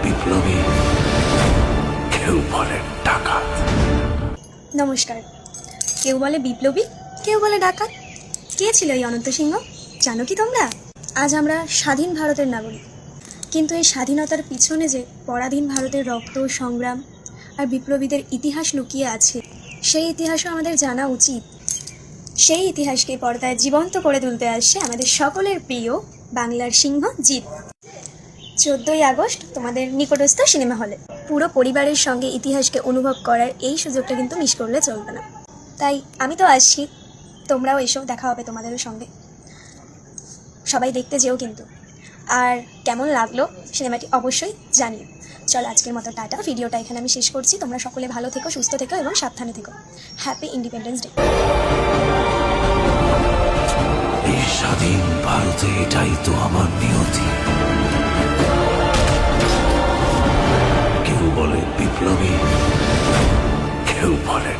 বিপ্লবী, কেউ বলে ডাকাত। নমস্কার। কেউ বলে বিপ্লবী, কেউ বলে ডাকাত। কে ছিল এই অনন্ত সিংহ জানো কি তোমরা? আজ আমরা স্বাধীন ভারতের নাগরিক, কিন্তু এই স্বাধীনতার পিছনে যে পরাধীন ভারতের রক্ত, সংগ্রাম আর বিপ্লবীদের ইতিহাস লুকিয়ে আছে, সেই ইতিহাসও আমাদের জানা উচিত। সেই ইতিহাসকে পর্দায় জীবন্ত করে তুলতে আসছে আমাদের সকলের প্রিয় বাংলার সিংহ জিৎ। 14ই আগস্ট তোমাদের নিকটস্থ সিনেমা হলে। পুরো পরিবারের সঙ্গে ইতিহাসকে অনুভব করার এই সুযোগটা কিন্তু মিস করলে চলবে না। তাই আমি তো আসছি, তোমরাও এসো, দেখা হবে তোমাদেরও সঙ্গে। সবাই দেখতে যেও কিন্তু। আর কেমন লাগলো সিনেমাটি অবশ্যই জানিও। চলো আজকের মতো টাটা। ভিডিওটা এখানে আমি শেষ করছি। তোমরা সকলে ভালো থেকো, সুস্থ থেকো এবং সাবধানে থেকো। Happy independence day. এই স্বাধীন ভারতে এটাই তো আমার নিয়তি। কেউ বলে বিপ্লবী, কেউ বলে